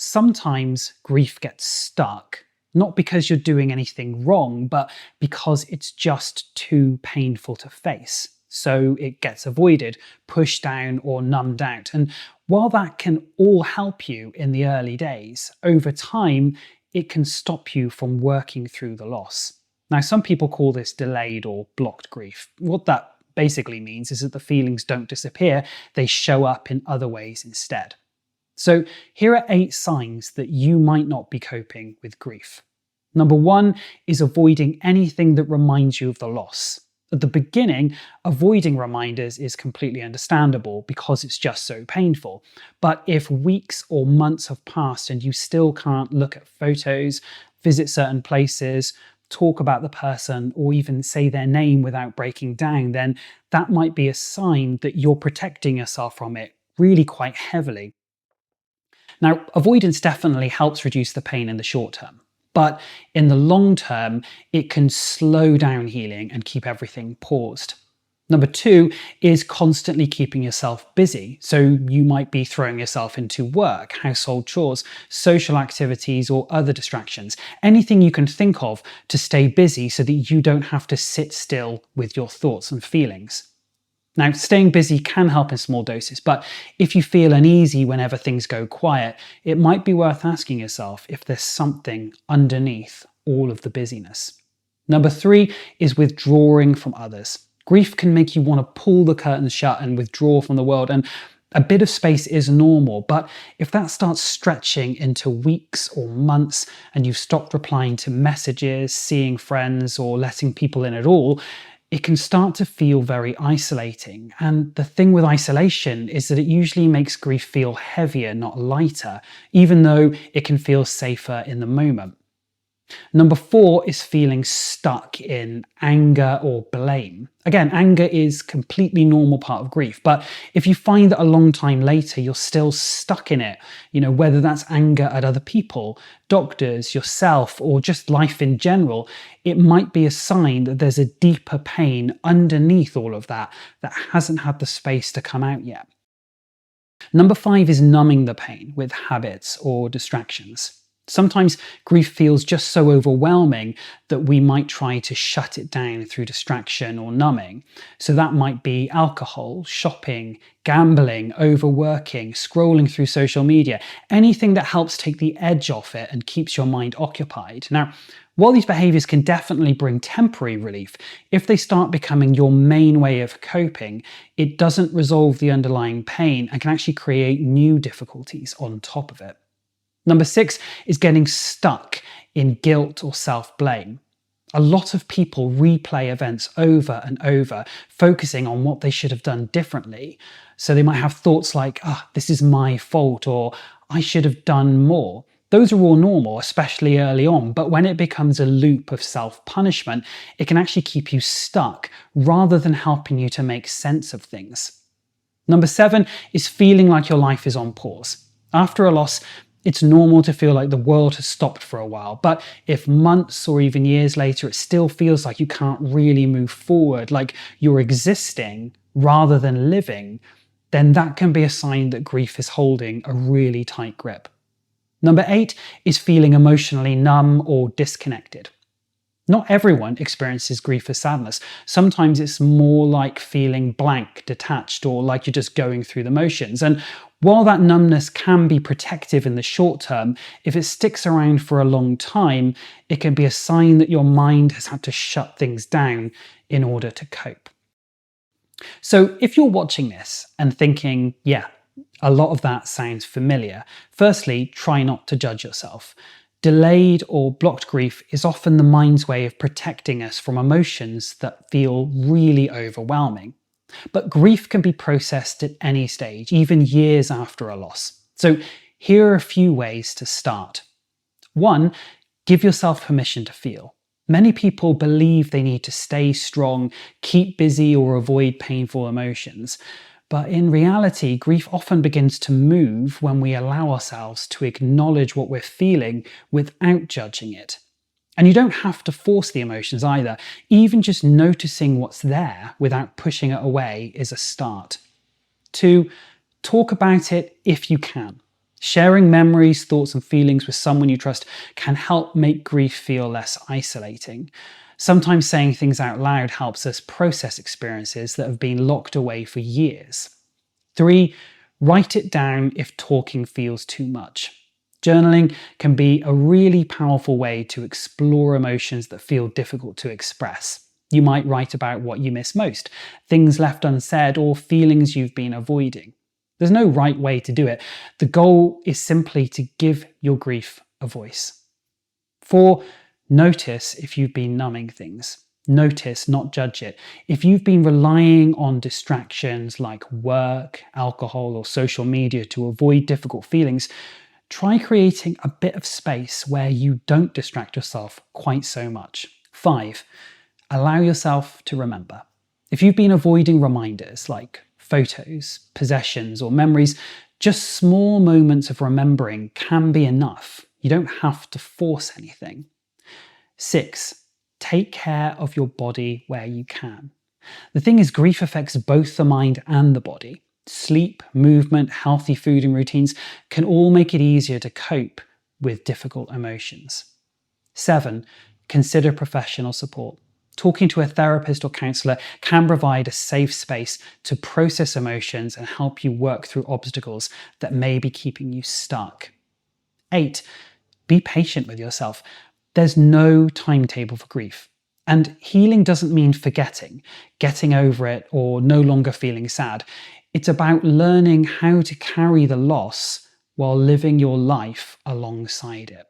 Sometimes grief gets stuck, not because you're doing anything wrong, but because it's just too painful to face. So it gets avoided, pushed down, or numbed out. And while that can all help you in the early days, over time, it can stop you from working through the loss. Now, some people call this delayed or blocked grief. What that basically means is that the feelings don't disappear, they show up in other ways instead. So here are 8 signs that you might not be coping with grief. Number 1 is avoiding anything that reminds you of the loss. At the beginning, avoiding reminders is completely understandable because it's just so painful. But if weeks or months have passed and you still can't look at photos, visit certain places, talk about the person, or even say their name without breaking down, then that might be a sign that you're protecting yourself from it really quite heavily. Now, avoidance definitely helps reduce the pain in the short term, but in the long term, it can slow down healing and keep everything paused. Number 2 is constantly keeping yourself busy. So you might be throwing yourself into work, household chores, social activities, or other distractions. Anything you can think of to stay busy so that you don't have to sit still with your thoughts and feelings. Now, staying busy can help in small doses, but if you feel uneasy whenever things go quiet, it might be worth asking yourself if there's something underneath all of the busyness. Number 3 is withdrawing from others. Grief can make you want to pull the curtains shut and withdraw from the world, and a bit of space is normal, but if that starts stretching into weeks or months and you've stopped replying to messages, seeing friends, or letting people in at all, it can start to feel very isolating. And the thing with isolation is that it usually makes grief feel heavier, not lighter, even though it can feel safer in the moment. Number 4 is feeling stuck in anger or blame. Again, anger is a completely normal part of grief, but if you find that a long time later you're still stuck in it, whether that's anger at other people, doctors, yourself, or just life in general, it might be a sign that there's a deeper pain underneath all of that hasn't had the space to come out yet. Number 5 is numbing the pain with habits or distractions. Sometimes grief feels just so overwhelming that we might try to shut it down through distraction or numbing. So that might be alcohol, shopping, gambling, overworking, scrolling through social media, anything that helps take the edge off it and keeps your mind occupied. Now, while these behaviours can definitely bring temporary relief, if they start becoming your main way of coping, it doesn't resolve the underlying pain and can actually create new difficulties on top of it. Number 6 is getting stuck in guilt or self-blame. A lot of people replay events over and over, focusing on what they should have done differently. So they might have thoughts like, this is my fault, or I should have done more. Those are all normal, especially early on, but when it becomes a loop of self-punishment, it can actually keep you stuck rather than helping you to make sense of things. Number 7 is feeling like your life is on pause. After a loss, it's normal to feel like the world has stopped for a while, but if months or even years later it still feels like you can't really move forward, like you're existing rather than living, then that can be a sign that grief is holding a really tight grip. Number 8 is feeling emotionally numb or disconnected. Not everyone experiences grief as sadness. Sometimes it's more like feeling blank, detached, or like you're just going through the motions. And while that numbness can be protective in the short term, if it sticks around for a long time, it can be a sign that your mind has had to shut things down in order to cope. So if you're watching this and thinking, yeah, a lot of that sounds familiar, firstly, try not to judge yourself. Delayed or blocked grief is often the mind's way of protecting us from emotions that feel really overwhelming. But grief can be processed at any stage, even years after a loss. So here are a few ways to start. 1, give yourself permission to feel. Many people believe they need to stay strong, keep busy, or avoid painful emotions. But in reality, grief often begins to move when we allow ourselves to acknowledge what we're feeling without judging it. And you don't have to force the emotions either. Even just noticing what's there without pushing it away is a start. 2, talk about it if you can. Sharing memories, thoughts, and feelings with someone you trust can help make grief feel less isolating. Sometimes saying things out loud helps us process experiences that have been locked away for years. 3. Write it down if talking feels too much. Journaling can be a really powerful way to explore emotions that feel difficult to express. You might write about what you miss most, things left unsaid, or feelings you've been avoiding. There's no right way to do it. The goal is simply to give your grief a voice. 4. Notice if you've been numbing things. Notice, not judge it. If you've been relying on distractions like work, alcohol, or social media to avoid difficult feelings, try creating a bit of space where you don't distract yourself quite so much. 5. Allow yourself to remember. If you've been avoiding reminders like photos, possessions, or memories, just small moments of remembering can be enough. You don't have to force anything. 6. Take care of your body where you can. The thing is, grief affects both the mind and the body. Sleep, movement, healthy food and routines can all make it easier to cope with difficult emotions. 7. Consider professional support. Talking to a therapist or counsellor can provide a safe space to process emotions and help you work through obstacles that may be keeping you stuck. 8. Be patient with yourself. There's no timetable for grief. And healing doesn't mean forgetting, getting over it, or no longer feeling sad. It's about learning how to carry the loss while living your life alongside it.